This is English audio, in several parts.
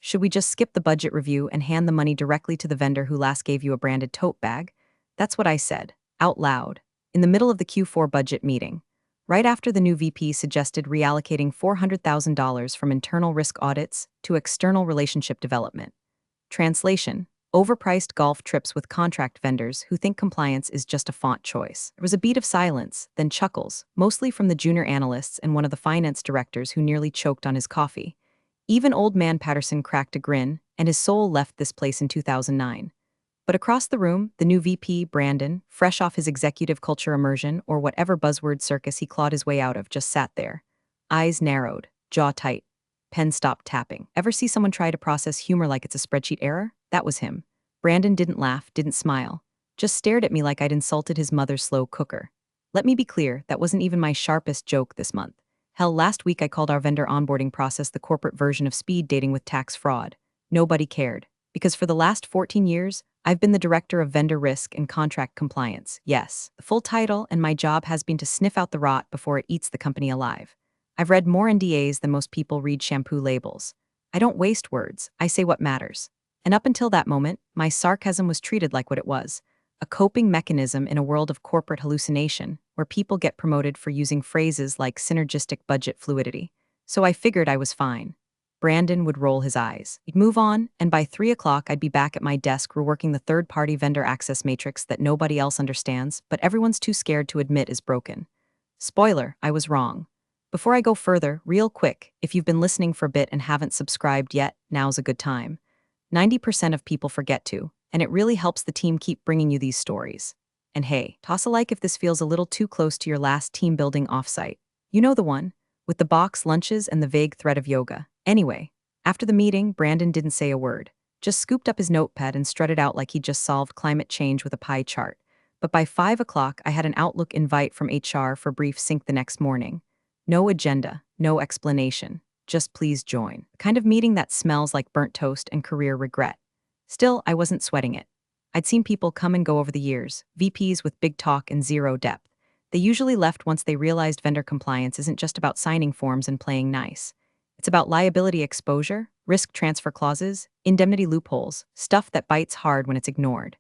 Should we just skip the budget review and hand the money directly to the vendor who last gave you a branded tote bag? That's what I said, out loud, in the middle of the Q4 budget meeting. Right after the new VP suggested reallocating $400,000 from internal risk audits to external relationship development. Translation: overpriced golf trips with contract vendors who think compliance is just a font choice. There was a beat of silence, then chuckles, mostly from the junior analysts and one of the finance directors who nearly choked on his coffee. Even old man Patterson cracked a grin, and his soul left this place in 2009. But across the room, the new VP, Brandon, fresh off his executive culture immersion or whatever buzzword circus he clawed his way out of, just sat there. Eyes narrowed, jaw tight, pen stopped tapping. Ever see someone try to process humor like it's a spreadsheet error? That was him. Brandon didn't laugh, didn't smile. Just stared at me like I'd insulted his mother's slow cooker. Let me be clear, that wasn't even my sharpest joke this month. Hell, last week I called our vendor onboarding process the corporate version of speed dating with tax fraud. Nobody cared. Because for the last 14 years, I've been the director of vendor risk and contract compliance. Yes, the full title, and my job has been to sniff out the rot before it eats the company alive. I've read more NDAs than most people read shampoo labels. I don't waste words, I say what matters. And up until that moment, my sarcasm was treated like what it was: a coping mechanism in a world of corporate hallucination, where people get promoted for using phrases like synergistic budget fluidity. So I figured I was fine. Brandon would roll his eyes. He'd move on, and by 3 o'clock I'd be back at my desk reworking the third-party vendor access matrix that nobody else understands, but everyone's too scared to admit is broken. Spoiler, I was wrong. Before I go further, real quick, if you've been listening for a bit and haven't subscribed yet, now's a good time. 90% of people forget to, and it really helps the team keep bringing you these stories. And hey, toss a like if this feels a little too close to your last team-building offsite. You know the one, with the box lunches and the vague threat of yoga. Anyway, after the meeting, Brandon didn't say a word, just scooped up his notepad and strutted out like he'd just solved climate change with a pie chart. But by 5 o'clock, I had an Outlook invite from HR for brief sync the next morning. No agenda, no explanation, just please join. The kind of meeting that smells like burnt toast and career regret. Still, I wasn't sweating it. I'd seen people come and go over the years, VPs with big talk and zero depth. They usually left once they realized vendor compliance isn't just about signing forms and playing nice. It's about liability exposure, risk transfer clauses, indemnity loopholes, stuff that bites hard when it's ignored.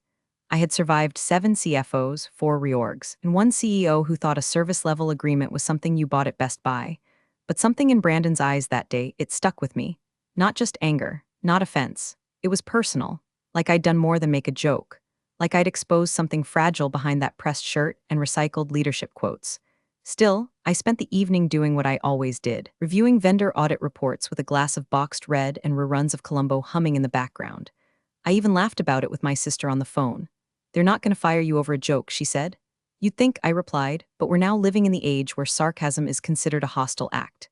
I had survived 7 CFOs, 4 reorgs, and 1 CEO who thought a service-level agreement was something you bought at Best Buy. But something in Brandon's eyes that day, it stuck with me. Not just anger, not offense. It was personal, like I'd done more than make a joke. Like I'd exposed something fragile behind that pressed shirt and recycled leadership quotes. Still, I spent the evening doing what I always did, reviewing vendor audit reports with a glass of boxed red and reruns of Columbo humming in the background. I even laughed about it with my sister on the phone. "They're not going to fire you over a joke," she said. "You'd think," I replied, "but we're now living in the age where sarcasm is considered a hostile act."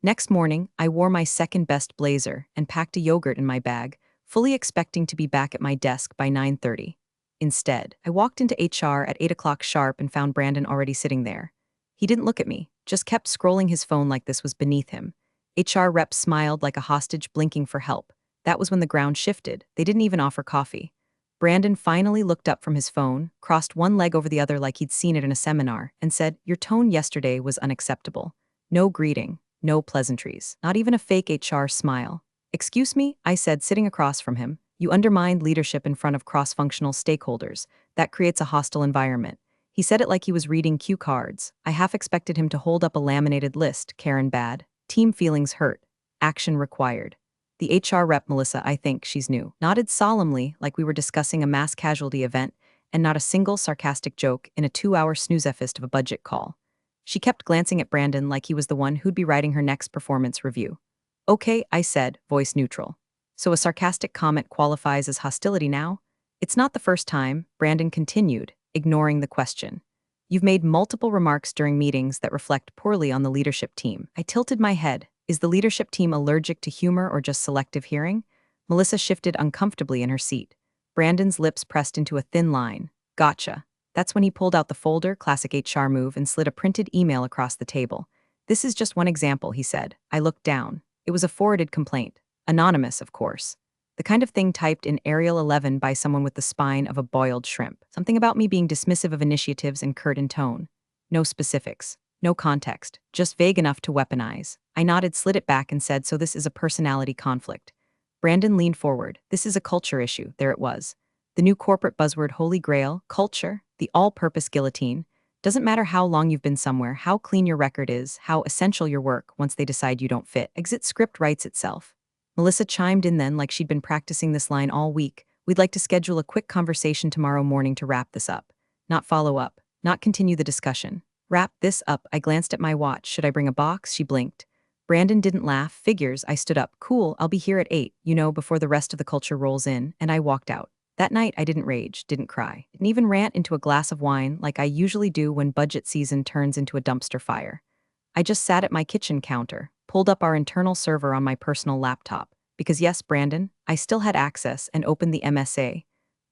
Next morning, I wore my second-best blazer and packed a yogurt in my bag, fully expecting to be back at my desk by 9:30. Instead, I walked into HR at 8 o'clock sharp and found Brandon already sitting there. He didn't look at me, just kept scrolling his phone like this was beneath him. HR rep smiled like a hostage blinking for help. That was when the ground shifted. They didn't even offer coffee. Brandon finally looked up from his phone, crossed one leg over the other like he'd seen it in a seminar, and said, "Your tone yesterday was unacceptable. No greeting, no pleasantries, not even a fake HR smile." "Excuse me," I said, sitting across from him. "You undermined leadership in front of cross-functional stakeholders. That creates a hostile environment." He said it like he was reading cue cards. I half expected him to hold up a laminated list: Karen bad, team feelings hurt, action required. The HR rep, Melissa, I think she's new, nodded solemnly like we were discussing a mass casualty event, and not a single sarcastic joke in a 2-hour snooze-fest of a budget call. She kept glancing at Brandon like he was the one who'd be writing her next performance review. "Okay," I said, voice neutral. "So a sarcastic comment qualifies as hostility now?" "It's not the first time," Brandon continued, ignoring the question. "You've made multiple remarks during meetings that reflect poorly on the leadership team." I tilted my head. Is the leadership team allergic to humor or just selective hearing? Melissa shifted uncomfortably in her seat. Brandon's lips pressed into a thin line. "Gotcha." That's when he pulled out the folder, classic HR move, and slid a printed email across the table. "This is just one example," he said. I looked down. It was a forwarded complaint. Anonymous, of course. The kind of thing typed in Arial 11 by someone with the spine of a boiled shrimp. Something about me being dismissive of initiatives and curt in tone. No specifics. No context. Just vague enough to weaponize. I nodded, slid it back, and said, "So this is a personality conflict." Brandon leaned forward. This is a culture issue. There it was. The new corporate buzzword holy grail, culture, the all-purpose guillotine. Doesn't matter how long you've been somewhere, how clean your record is, how essential your work once they decide you don't fit. Exit script writes itself. Melissa chimed in then like she'd been practicing this line all week. We'd like to schedule a quick conversation tomorrow morning to wrap this up. Not follow up. Not continue the discussion. Wrap this up. I glanced at my watch. Should I bring a box? She blinked. Brandon didn't laugh. Figures. I stood up. Cool, I'll be here at 8, before the rest of the culture rolls in, and I walked out. That night, I didn't rage, didn't cry, didn't even rant into a glass of wine like I usually do when budget season turns into a dumpster fire. I just sat at my kitchen counter, pulled up our internal server on my personal laptop, because yes, Brandon, I still had access, and opened the MSA,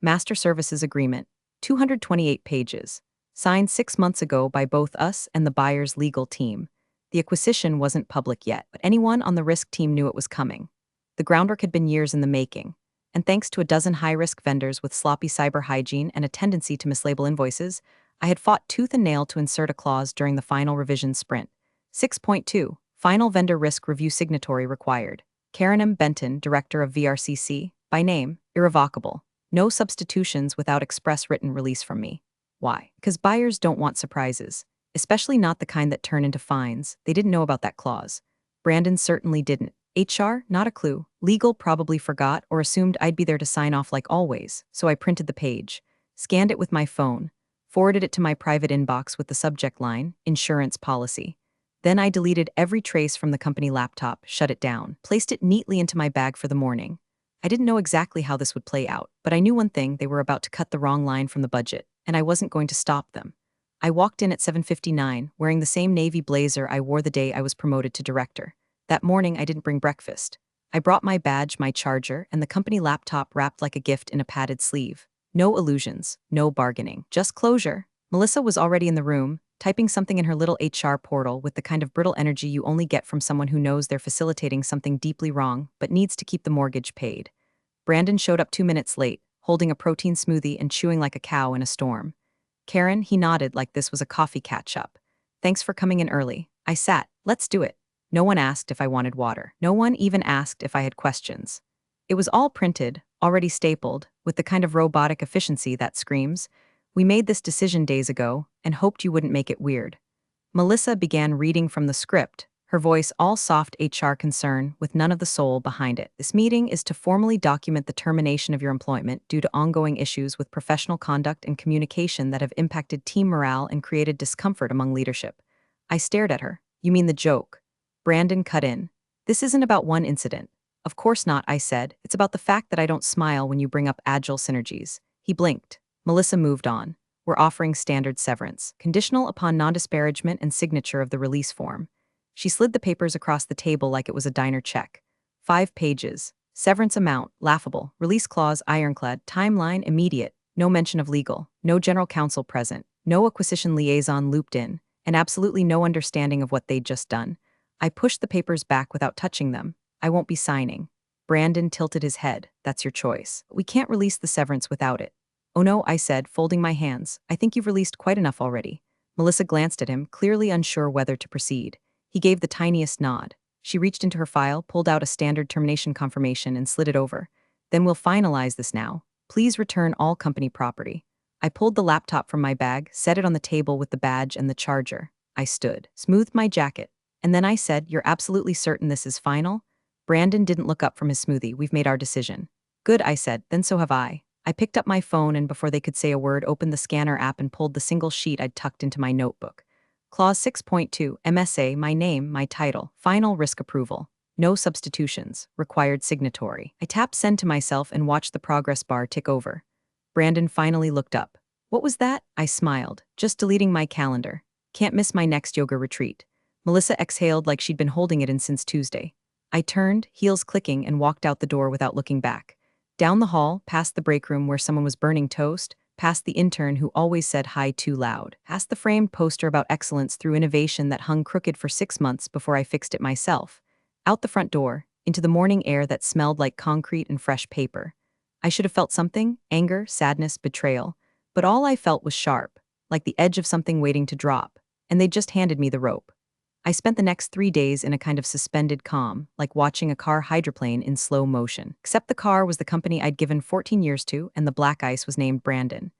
Master Services Agreement, 228 pages, signed 6 months ago by both us and the buyer's legal team. The acquisition wasn't public yet, but anyone on the risk team knew it was coming. The groundwork had been years in the making, and thanks to a dozen high-risk vendors with sloppy cyber hygiene and a tendency to mislabel invoices, I had fought tooth and nail to insert a clause during the final revision sprint. 6.2. Final Vendor Risk Review Signatory Required. Karen M. Benton, Director of VRCC, by name, irrevocable. No substitutions without express written release from me. Why? Because buyers don't want surprises, especially not the kind that turn into fines. They didn't know about that clause. Brandon certainly didn't. HR, not a clue. Legal probably forgot or assumed I'd be there to sign off like always, so I printed the page, scanned it with my phone, forwarded it to my private inbox with the subject line, insurance policy. Then I deleted every trace from the company laptop, shut it down, placed it neatly into my bag for the morning. I didn't know exactly how this would play out, but I knew one thing: they were about to cut the wrong line from the budget, and I wasn't going to stop them. I walked in at 7:59, wearing the same navy blazer I wore the day I was promoted to director. That morning, I didn't bring breakfast. I brought my badge, my charger, and the company laptop wrapped like a gift in a padded sleeve. No illusions, no bargaining, just closure. Melissa was already in the room, typing something in her little HR portal with the kind of brittle energy you only get from someone who knows they're facilitating something deeply wrong but needs to keep the mortgage paid. Brandon showed up 2 minutes late, holding a protein smoothie and chewing like a cow in a storm. Karen, he nodded like this was a coffee catch-up. Thanks for coming in early. I sat. Let's do it. No one asked if I wanted water. No one even asked if I had questions. It was all printed, already stapled, with the kind of robotic efficiency that screams, "We made this decision days ago and hoped you wouldn't make it weird." Melissa began reading from the script, her voice all soft HR concern with none of the soul behind it. This meeting is to formally document the termination of your employment due to ongoing issues with professional conduct and communication that have impacted team morale and created discomfort among leadership. I stared at her. You mean the joke? Brandon cut in. This isn't about one incident. Of course not, I said. It's about the fact that I don't smile when you bring up agile synergies. He blinked. Melissa moved on. We're offering standard severance, conditional upon non-disparagement and signature of the release form. She slid the papers across the table like it was a diner check. 5 pages. Severance amount, laughable. Release clause, ironclad. Timeline, immediate. No mention of legal. No general counsel present. No acquisition liaison looped in. And absolutely no understanding of what they'd just done. I pushed the papers back without touching them. I won't be signing. Brandon tilted his head. That's your choice. We can't release the severance without it. Oh no, I said, folding my hands. I think you've released quite enough already. Melissa glanced at him, clearly unsure whether to proceed. He gave the tiniest nod. She reached into her file, pulled out a standard termination confirmation, and slid it over. Then we'll finalize this now. Please return all company property. I pulled the laptop from my bag, set it on the table with the badge and the charger. I stood, smoothed my jacket. And then I said, you're absolutely certain this is final? Brandon didn't look up from his smoothie. We've made our decision. Good, I said, then so have I. I picked up my phone and before they could say a word, opened the scanner app and pulled the single sheet I'd tucked into my notebook. Clause 6.2, MSA, my name, my title, final risk approval. No substitutions, required signatory. I tapped send to myself and watched the progress bar tick over. Brandon finally looked up. What was that? I smiled, just deleting my calendar. Can't miss my next yoga retreat. Melissa exhaled like she'd been holding it in since Tuesday. I turned, heels clicking, and walked out the door without looking back. Down the hall, past the break room where someone was burning toast, past the intern who always said hi too loud, past the framed poster about excellence through innovation that hung crooked for 6 months before I fixed it myself. Out the front door, into the morning air that smelled like concrete and fresh paper. I should have felt something, anger, sadness, betrayal, but all I felt was sharp, like the edge of something waiting to drop, and they just handed me the rope. I spent the next 3 days in a kind of suspended calm, like watching a car hydroplane in slow motion. Except the car was the company I'd given 14 years to, and the black ice was named Brandon.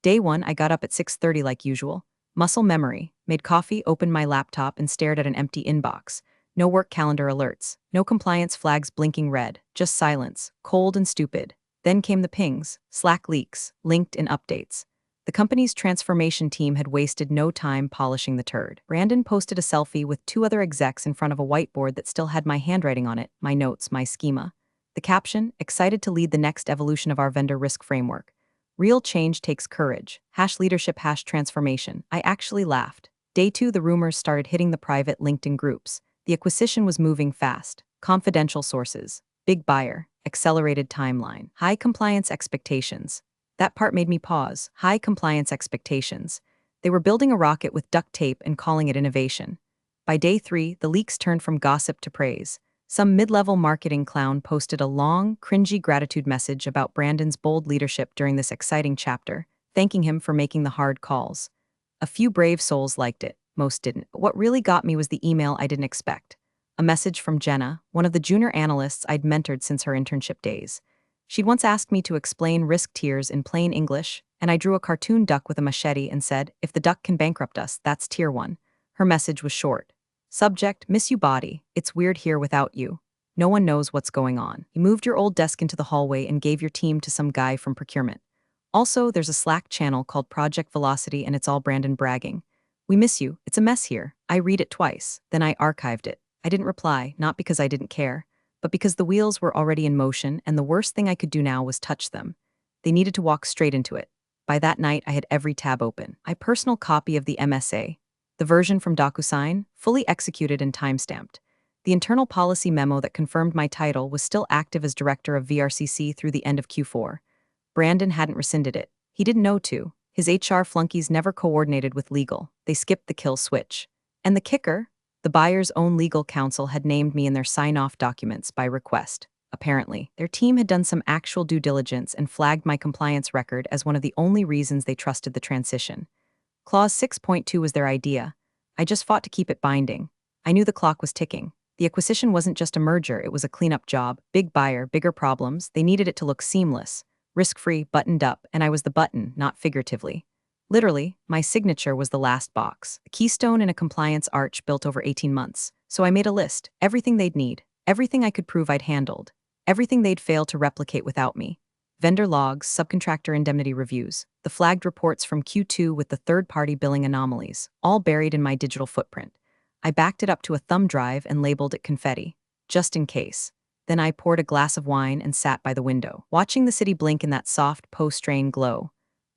Day 1, I got up at 6:30 like usual. Muscle memory, made coffee, opened my laptop, and stared at an empty inbox. No work calendar alerts, no compliance flags blinking red, just silence, cold and stupid. Then came the pings, Slack leaks, LinkedIn updates. The company's transformation team had wasted no time polishing the turd. Brandon posted a selfie with 2 other execs in front of a whiteboard that still had my handwriting on it, my notes, my schema. The caption, excited to lead the next evolution of our vendor risk framework. Real change takes courage. #leadership #transformation. I actually laughed. Day 2, the rumors started hitting the private LinkedIn groups. The acquisition was moving fast. Confidential sources. Big buyer. Accelerated timeline. High compliance expectations. That part made me pause. High compliance expectations. They were building a rocket with duct tape and calling it innovation. By day 3, the leaks turned from gossip to praise. Some mid-level marketing clown posted a long, cringy gratitude message about Brandon's bold leadership during this exciting chapter, thanking him for making the hard calls. A few brave souls liked it, most didn't. But what really got me was the email I didn't expect. A message from Jenna, one of the junior analysts I'd mentored since her internship days. She'd once asked me to explain risk tiers in plain English, and I drew a cartoon duck with a machete and said, if the duck can bankrupt us, that's tier 1. Her message was short. Subject, miss you body, it's weird here without you. No one knows what's going on. You moved your old desk into the hallway and gave your team to some guy from procurement. Also, there's a Slack channel called Project Velocity and it's all Brandon bragging. We miss you, it's a mess here. I read it twice, then I archived it. I didn't reply, not because I didn't care, but because the wheels were already in motion and the worst thing I could do now was touch them. They needed to walk straight into it. By that night, I had every tab open. My personal copy of the MSA, the version from DocuSign, fully executed and timestamped. The internal policy memo that confirmed my title was still active as director of VRCC through the end of Q4. Brandon hadn't rescinded it. He didn't know to. His HR flunkies never coordinated with legal. They skipped the kill switch. And the kicker? The buyer's own legal counsel had named me in their sign-off documents by request. Apparently, their team had done some actual due diligence and flagged my compliance record as one of the only reasons they trusted the transition. Clause 6.2 was their idea. I just fought to keep it binding. I knew the clock was ticking. The acquisition wasn't just a merger, it was a cleanup job. Big buyer, bigger problems. They needed it to look seamless, risk-free, buttoned up, and I was the button, not figuratively. Literally, my signature was the last box, a keystone in a compliance arch built over 18 months. So I made a list, everything they'd need, everything I could prove I'd handled, everything they'd fail to replicate without me. Vendor logs, subcontractor indemnity reviews, the flagged reports from Q2 with the third-party billing anomalies, all buried in my digital footprint. I backed it up to a thumb drive and labeled it confetti, just in case. Then I poured a glass of wine and sat by the window, watching the city blink in that soft, post-rain glow.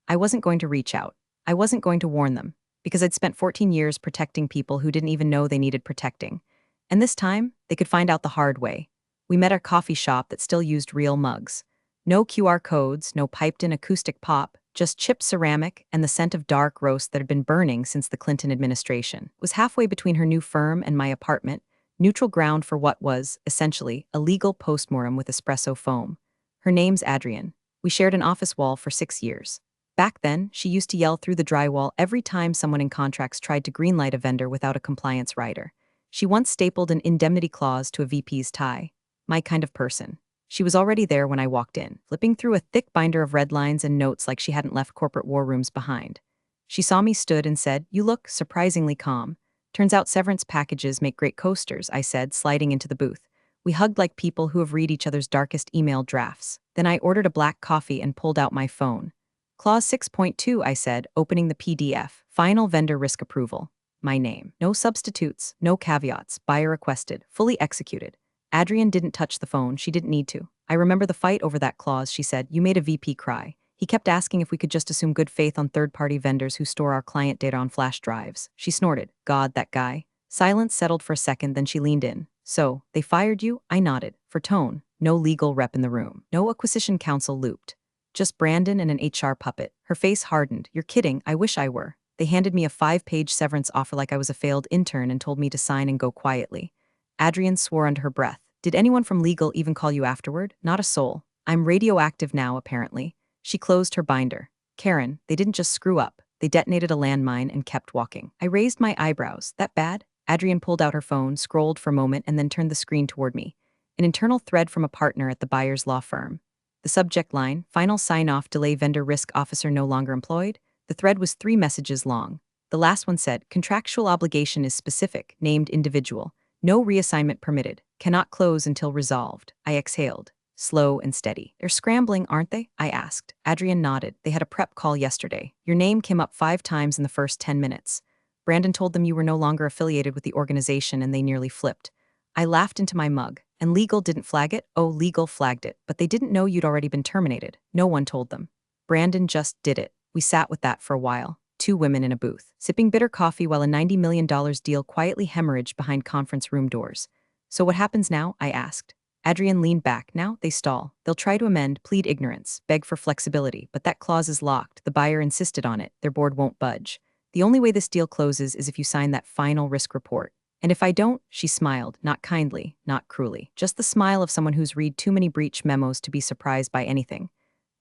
I wasn't going to reach out. I wasn't going to warn them, because I'd spent 14 years protecting people who didn't even know they needed protecting. And this time, they could find out the hard way. We met at a coffee shop that still used real mugs. No QR codes, no piped-in acoustic pop, just chipped ceramic and the scent of dark roast that had been burning since the Clinton administration. It was halfway between her new firm and my apartment, neutral ground for what was, essentially, a legal postmortem with espresso foam. Her name's Adrienne. We shared an office wall for 6 years. Back then, she used to yell through the drywall every time someone in contracts tried to greenlight a vendor without a compliance rider. She once stapled an indemnity clause to a VP's tie. My kind of person. She was already there when I walked in, flipping through a thick binder of red lines and notes like she hadn't left corporate war rooms behind. She saw me stood and said, "You look surprisingly calm. Turns out severance packages make great coasters," I said, sliding into the booth. We hugged like people who have read each other's darkest email drafts. Then I ordered a black coffee and pulled out my phone. Clause 6.2, I said, opening the PDF. Final vendor risk approval. My name. No substitutes, no caveats, buyer requested, fully executed. Adrienne didn't touch the phone, she didn't need to. I remember the fight over that clause, she said. You made a VP cry. He kept asking if we could just assume good faith on third-party vendors who store our client data on flash drives. She snorted. God, that guy. Silence settled for a second, then she leaned in. So, they fired you? I nodded. For tone. No legal rep in the room. No acquisition counsel looped. Just Brandon and an HR puppet. Her face hardened. You're kidding, I wish I were. They handed me a 5-page severance offer like I was a failed intern and told me to sign and go quietly. Adrienne swore under her breath. Did anyone from legal even call you afterward? Not a soul. I'm radioactive now, apparently. She closed her binder. Karen, they didn't just screw up. They detonated a landmine and kept walking. I raised my eyebrows. That bad? Adrienne pulled out her phone, scrolled for a moment, and then turned the screen toward me. An internal thread from a partner at the buyer's law firm. The subject line, final sign-off delay vendor risk officer no longer employed. The thread was 3 messages long. The last one said, contractual obligation is specific, named individual. No reassignment permitted. Cannot close until resolved. I exhaled. Slow and steady. They're scrambling, aren't they? I asked. Adrienne nodded. They had a prep call yesterday. Your name came up 5 times in the first 10 minutes. Brandon told them you were no longer affiliated with the organization and they nearly flipped. I laughed into my mug. And legal didn't flag it? Oh, legal flagged it. But they didn't know you'd already been terminated. No one told them. Brandon just did it. We sat with that for a while. 2 women in a booth, sipping bitter coffee while a $90 million deal quietly hemorrhaged behind conference room doors. So what happens now? I asked. Adrienne leaned back. Now they stall. They'll try to amend, plead ignorance, beg for flexibility, but that clause is locked. The buyer insisted on it. Their board won't budge. The only way this deal closes is if you sign that final risk report. And if I don't, she smiled, not kindly, not cruelly, just the smile of someone who's read too many breach memos to be surprised by anything.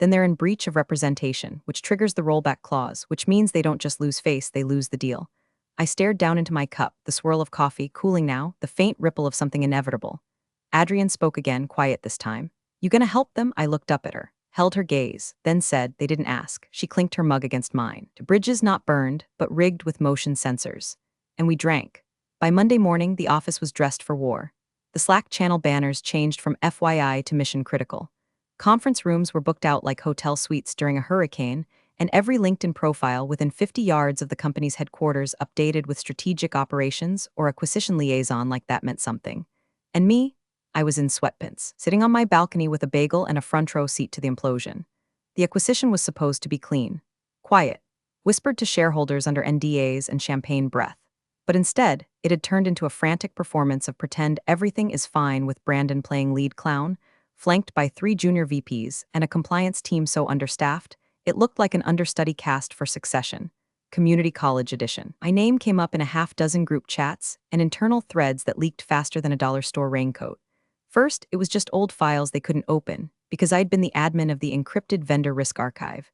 Then they're in breach of representation, which triggers the rollback clause, which means they don't just lose face, they lose the deal. I stared down into my cup, the swirl of coffee, cooling now, the faint ripple of something inevitable. Adrienne spoke again, quiet this time. You gonna help them? I looked up at her, held her gaze, then said, they didn't ask. She clinked her mug against mine. To bridges not burned, but rigged with motion sensors. And we drank. By Monday morning, the office was dressed for war. The Slack channel banners changed from FYI to mission critical. Conference rooms were booked out like hotel suites during a hurricane, and every LinkedIn profile within 50 yards of the company's headquarters updated with strategic operations or acquisition liaison like that meant something. And me? I was in sweatpants, sitting on my balcony with a bagel and a front row seat to the implosion. The acquisition was supposed to be clean, quiet, whispered to shareholders under NDAs and champagne breath. But instead, it had turned into a frantic performance of pretend everything is fine with Brandon playing lead clown, flanked by 3 junior VPs and a compliance team so understaffed, it looked like an understudy cast for Succession, Community College edition. My name came up in a half-dozen group chats and internal threads that leaked faster than a dollar store raincoat. First, it was just old files they couldn't open, because I'd been the admin of the encrypted vendor risk archive.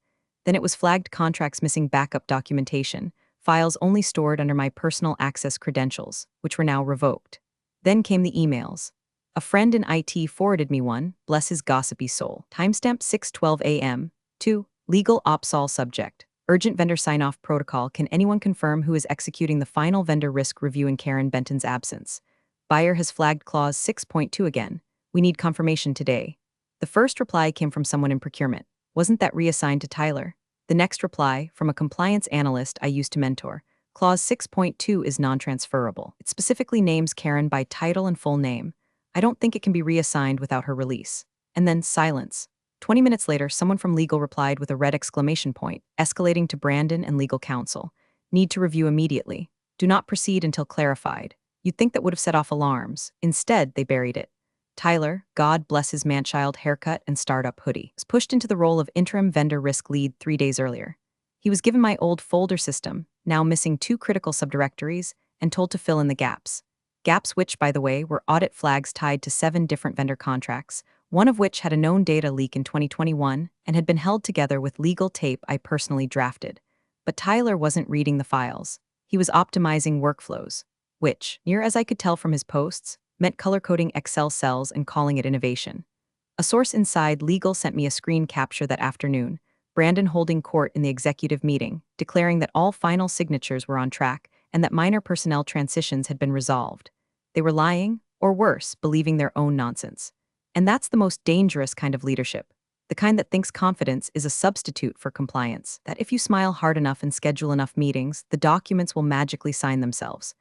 Then it was flagged contracts missing backup documentation, files only stored under my personal access credentials, which were now revoked. Then came the emails. A friend in IT forwarded me one, bless his gossipy soul. Timestamp 6:12 a.m. 2. Legal OPSOL subject. Urgent vendor sign-off protocol. Can anyone confirm who is executing the final vendor risk review in Karen Benton's absence? Buyer has flagged clause 6.2 again. We need confirmation today. The first reply came from someone in procurement. Wasn't that reassigned to Tyler? The next reply, from a compliance analyst I used to mentor. Clause 6.2 is non-transferable. It specifically names Karen by title and full name. I don't think it can be reassigned without her release. And then silence. 20 minutes later, someone from legal replied with a red exclamation point, escalating to Brandon and legal counsel. Need to review immediately. Do not proceed until clarified. You'd think that would have set off alarms. Instead, they buried it. Tyler, God bless his man-child haircut and startup hoodie, was pushed into the role of interim vendor risk lead 3 days earlier. He was given my old folder system, now missing 2 critical subdirectories, and told to fill in the gaps. Gaps which, by the way, were audit flags tied to 7 different vendor contracts, one of which had a known data leak in 2021 and had been held together with legal tape I personally drafted. But Tyler wasn't reading the files. He was optimizing workflows, which, near as I could tell from his posts, meant color-coding Excel cells and calling it innovation. A source inside legal sent me a screen capture that afternoon, Brandon holding court in the executive meeting, declaring that all final signatures were on track and that minor personnel transitions had been resolved. They were lying, or worse, believing their own nonsense. And that's the most dangerous kind of leadership, the kind that thinks confidence is a substitute for compliance, that if you smile hard enough and schedule enough meetings, the documents will magically sign themselves.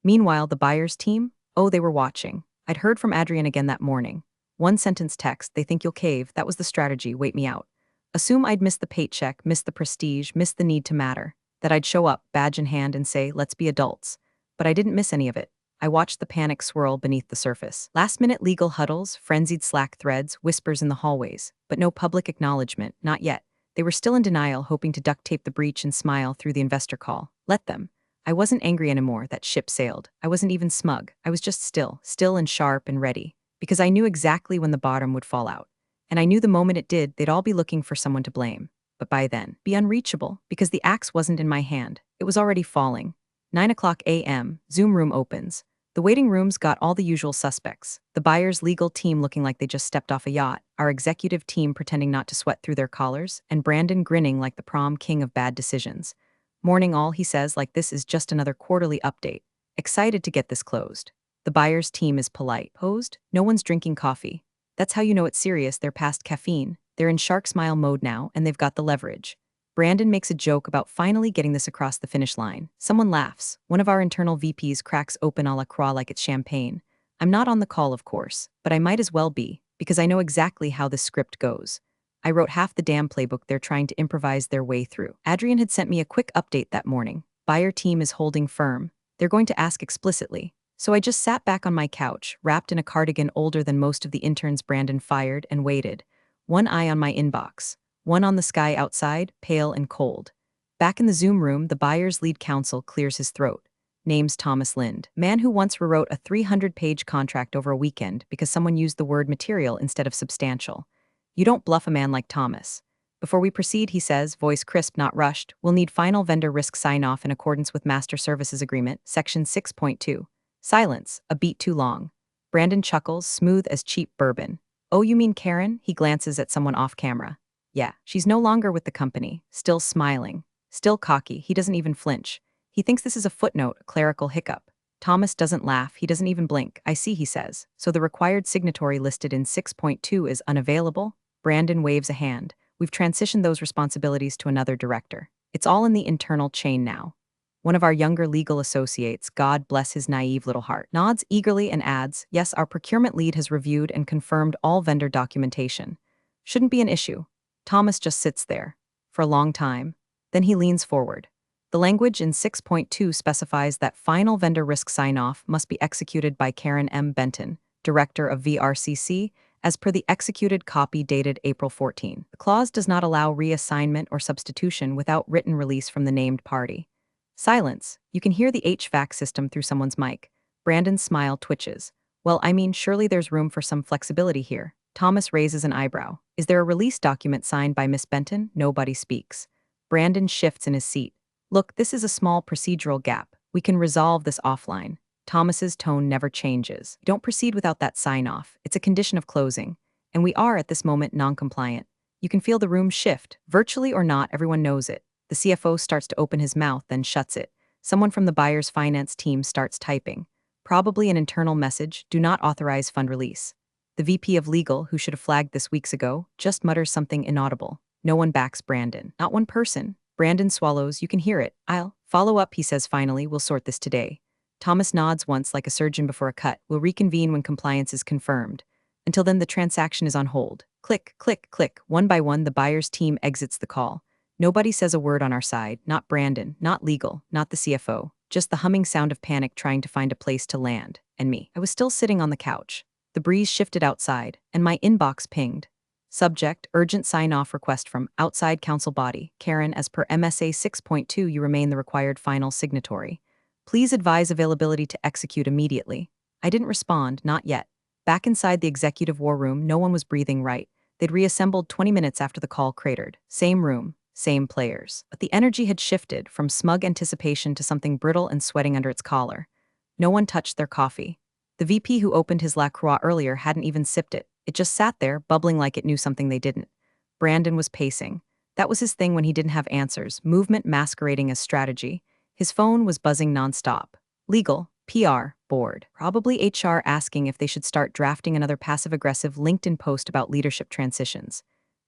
Meanwhile, the buyer's team? Oh, they were watching. I'd heard from Adrienne again that morning. 1-sentence text, they think you'll cave, that was the strategy, wait me out. Assume I'd miss the paycheck, miss the prestige, miss the need to matter. That I'd show up, badge in hand, and say, let's be adults. But I didn't miss any of it. I watched the panic swirl beneath the surface. Last-minute legal huddles, frenzied Slack threads, whispers in the hallways. But no public acknowledgement, not yet. They were still in denial, hoping to duct tape the breach and smile through the investor call. Let them. I wasn't angry anymore, that ship sailed. I wasn't even smug. I was just still and sharp and ready. Because I knew exactly when the bottom would fall out. And I knew the moment it did, they'd all be looking for someone to blame. But by then, be unreachable, because the axe wasn't in my hand. It was already falling. 9 o'clock a.m., Zoom room opens. The waiting room's got all the usual suspects. The buyer's legal team looking like they just stepped off a yacht, our executive team pretending not to sweat through their collars, and Brandon grinning like the prom king of bad decisions. Morning all, he says, like this is just another quarterly update. Excited to get this closed. The buyer's team is polite. Posed? No one's drinking coffee. That's how you know it's serious. They're past caffeine. They're in shark smile mode now, and they've got the leverage. Brandon makes a joke about finally getting this across the finish line. Someone laughs. One of our internal VPs cracks open a la croix like it's champagne. I'm not on the call, of course, but I might as well be, because I know exactly how this script goes. I wrote half the damn playbook they're trying to improvise their way through. Adrian had sent me a quick update that morning. Buyer team is holding firm. They're going to ask explicitly. So I just sat back on my couch, wrapped in a cardigan older than most of the interns Brandon fired, and waited. One eye on my inbox. One on the sky outside, pale and cold. Back in the Zoom room, the buyer's lead counsel clears his throat. Name's Thomas Lind, man who once rewrote a 300-page contract over a weekend because someone used the word material instead of substantial. You don't bluff a man like Thomas. Before we proceed, he says, voice crisp, not rushed, we'll need final vendor risk sign-off in accordance with Master Services Agreement, Section 6.2. Silence, a beat too long. Brandon chuckles, smooth as cheap bourbon. Oh, you mean Karen? He glances at someone off camera. Yeah, she's no longer with the company, still smiling. Still cocky, he doesn't even flinch. He thinks this is a footnote, a clerical hiccup. Thomas doesn't laugh, he doesn't even blink. I see, he says. So the required signatory listed in 6.2 is unavailable? Brandon waves a hand. We've transitioned those responsibilities to another director. It's all in the internal chain now. One of our younger legal associates, God bless his naive little heart, nods eagerly and adds, yes, our procurement lead has reviewed and confirmed all vendor documentation. Shouldn't be an issue. Thomas just sits there. For a long time. Then he leans forward. The language in 6.2 specifies that final vendor risk sign-off must be executed by Karen M. Benton, Director of VRCC, as per the executed copy dated April 14. The clause does not allow reassignment or substitution without written release from the named party. Silence. You can hear the HVAC system through someone's mic. Brandon's smile twitches. Well, I mean, surely there's room for some flexibility here. Thomas raises an eyebrow. Is there a release document signed by Miss Benton? Nobody speaks. Brandon shifts in his seat. Look, this is a small procedural gap. We can resolve this offline. Thomas's tone never changes. Don't proceed without that sign-off. It's a condition of closing. And we are, at this moment, non-compliant. You can feel the room shift. Virtually or not, everyone knows it. The CFO starts to open his mouth, then shuts it. Someone from the buyer's finance team starts typing. Probably an internal message, do not authorize fund release. The VP of Legal, who should have flagged this weeks ago, just mutters something inaudible. No one backs Brandon. Not one person. Brandon swallows, you can hear it. I'll follow up, he says finally, we'll sort this today. Thomas nods once like a surgeon before a cut. We'll reconvene when compliance is confirmed. Until then, the transaction is on hold. Click, click, click. One by one, the buyer's team exits the call. Nobody says a word on our side. Not Brandon, not legal, not the CFO. Just the humming sound of panic trying to find a place to land. And me. I was still sitting on the couch. The breeze shifted outside, and my inbox pinged. Subject, urgent sign-off request from outside counsel body. Karen, as per MSA 6.2, you remain the required final signatory. Please advise availability to execute immediately. I didn't respond, not yet. Back inside the executive war room, no one was breathing right. They'd reassembled 20 minutes after the call cratered. Same room, same players. But the energy had shifted from smug anticipation to something brittle and sweating under its collar. No one touched their coffee. The VP who opened his La Croix earlier hadn't even sipped it. It just sat there, bubbling like it knew something they didn't. Brandon was pacing. That was his thing when he didn't have answers, movement masquerading as strategy. His phone was buzzing nonstop. Legal, PR, board. Probably HR asking if they should start drafting another passive-aggressive LinkedIn post about leadership transitions.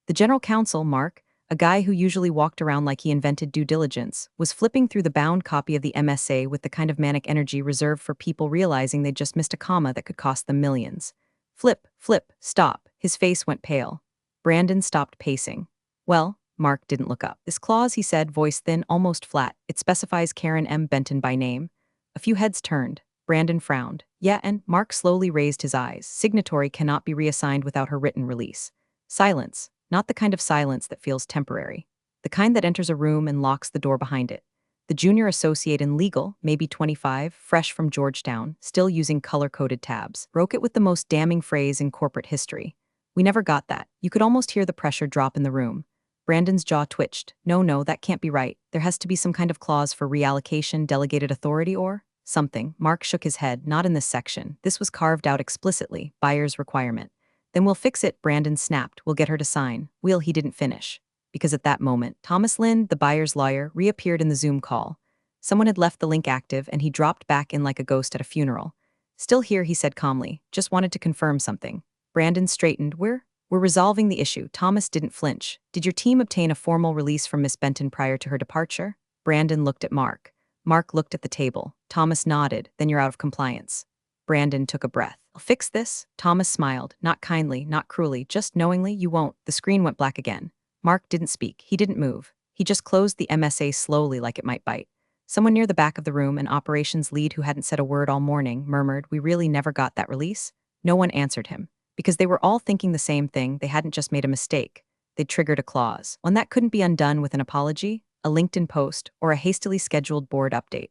The general counsel, Mark, a guy who usually walked around like he invented due diligence, was flipping through the bound copy of the MSA with the kind of manic energy reserved for people realizing they'd just missed a comma that could cost them millions. Flip, flip, stop. His face went pale. Brandon stopped pacing. Well, Mark didn't look up. This clause, he said, voice thin, almost flat. It specifies Karen M. Benton by name. A few heads turned. Brandon frowned. Yeah, and Mark slowly raised his eyes. Signatory cannot be reassigned without her written release. Silence. Not the kind of silence that feels temporary. The kind that enters a room and locks the door behind it. The junior associate in legal, maybe 25, fresh from Georgetown, still using color-coded tabs, broke it with the most damning phrase in corporate history. We never got that. You could almost hear the pressure drop in the room. Brandon's jaw twitched. No, that can't be right. There has to be some kind of clause for reallocation, delegated authority, or something. Mark shook his head. Not in this section. This was carved out explicitly, buyer's requirement. Then we'll fix it, Brandon snapped. We'll get her to sign. He didn't finish. Because at that moment, Thomas Lind, the buyer's lawyer, reappeared in the Zoom call. Someone had left the link active and he dropped back in like a ghost at a funeral. Still here, he said calmly. Just wanted to confirm something. Brandon straightened. We're resolving the issue. Thomas didn't flinch. Did your team obtain a formal release from Miss Benton prior to her departure? Brandon looked at Mark. Mark looked at the table. Thomas nodded. Then you're out of compliance. Brandon took a breath. I'll fix this. Thomas smiled. Not kindly, not cruelly, just knowingly you won't. The screen went black again. Mark didn't speak. He didn't move. He just closed the MSA slowly like it might bite. Someone near the back of the room, an operations lead who hadn't said a word all morning, murmured, "We really never got that release?" No one answered him. Because they were all thinking the same thing, they hadn't just made a mistake. They'd triggered a clause. One that couldn't be undone with an apology, a LinkedIn post, or a hastily scheduled board update.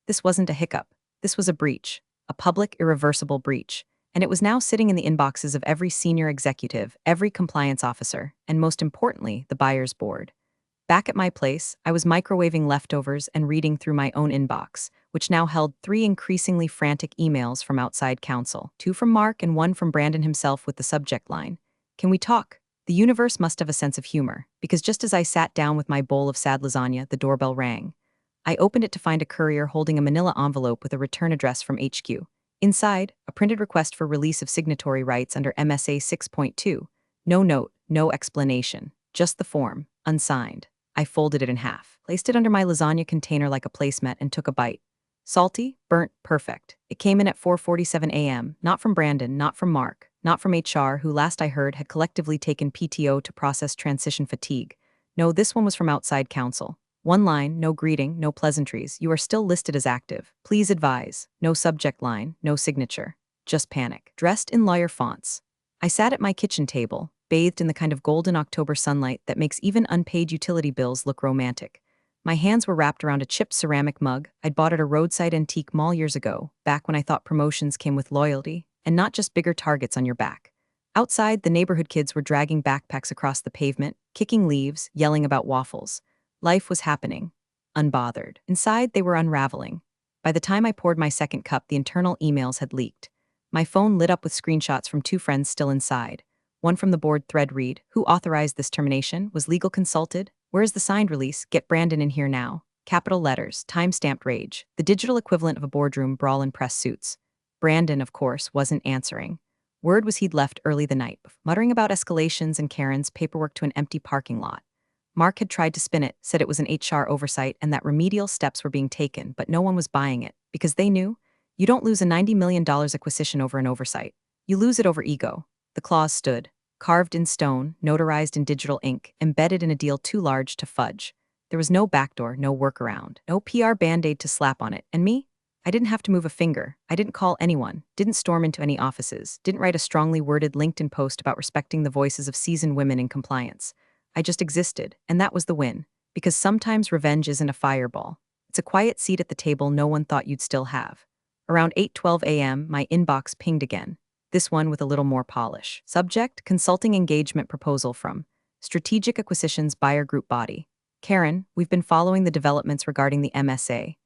This wasn't a hiccup. This was a breach. A public, irreversible breach. And it was now sitting in the inboxes of every senior executive, every compliance officer, and most importantly, the buyer's board. Back at my place, I was microwaving leftovers and reading through my own inbox, which now held 3 increasingly frantic emails from outside counsel, 2 from Mark and 1 from Brandon himself with the subject line, "Can we talk?" The universe must have a sense of humor, because just as I sat down with my bowl of sad lasagna, the doorbell rang. I opened it to find a courier holding a manila envelope with a return address from HQ. Inside, a printed request for release of signatory rights under MSA 6.2. No note, no explanation, just the form, unsigned. I folded it in half, placed it under my lasagna container like a placemat, and took a bite. Salty, burnt, perfect. It came in at 4:47 a.m., not from Brandon, not from Mark, not from HR, who last I heard had collectively taken PTO to process transition fatigue. No, this one was from outside counsel. One line, no greeting, no pleasantries. You are still listed as active. Please advise. No subject line, no signature. Just panic. Dressed in lawyer fonts. I sat at my kitchen table, bathed in the kind of golden October sunlight that makes even unpaid utility bills look romantic. My hands were wrapped around a chipped ceramic mug I'd bought at a roadside antique mall years ago, back when I thought promotions came with loyalty, and not just bigger targets on your back. Outside, the neighborhood kids were dragging backpacks across the pavement, kicking leaves, yelling about waffles. Life was happening. Unbothered. Inside, they were unraveling. By the time I poured my second cup, the internal emails had leaked. My phone lit up with screenshots from 2 friends still inside. One from the board thread read, "Who authorized this termination? Was legal consulted? Where's the signed release? Get Brandon in here now." Capital letters, time-stamped rage, the digital equivalent of a boardroom brawl in press suits. Brandon, of course, wasn't answering. Word was he'd left early the night, muttering about escalations and Karen's paperwork to an empty parking lot. Mark had tried to spin it, said it was an HR oversight and that remedial steps were being taken, but no one was buying it, because they knew, you don't lose a $90 million acquisition over an oversight. You lose it over ego. The clause stood, carved in stone, notarized in digital ink, embedded in a deal too large to fudge. There was no backdoor, no workaround, no PR band-aid to slap on it. And me? I didn't have to move a finger. I didn't call anyone, didn't storm into any offices, didn't write a strongly worded LinkedIn post about respecting the voices of seasoned women in compliance. I just existed, and that was the win. Because sometimes revenge isn't a fireball. It's a quiet seat at the table no one thought you'd still have. Around 8:12 a.m., my inbox pinged again. This one with a little more polish. Subject, consulting engagement proposal from Strategic Acquisitions Buyer Group Body. Karen, we've been following the developments regarding the MSA.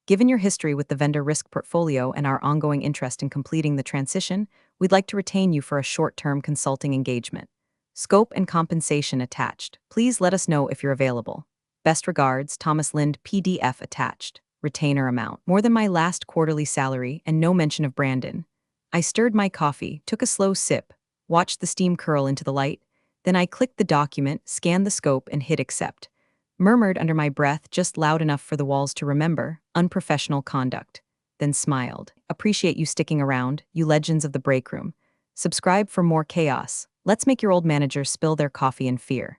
Given your history with the vendor risk portfolio and our ongoing interest in completing the transition, we'd like to retain you for a short-term consulting engagement. Scope and compensation attached. Please let us know if you're available. Best regards, Thomas Lind, PDF attached. Retainer amount. More than my last quarterly salary and no mention of Brandon. I stirred my coffee, took a slow sip, watched the steam curl into the light. Then I clicked the document, scanned the scope, and hit accept. Murmured under my breath, just loud enough for the walls to remember, unprofessional conduct. Then smiled. Appreciate you sticking around, you legends of the break room. Subscribe for more chaos. Let's make your old managers spill their coffee in fear.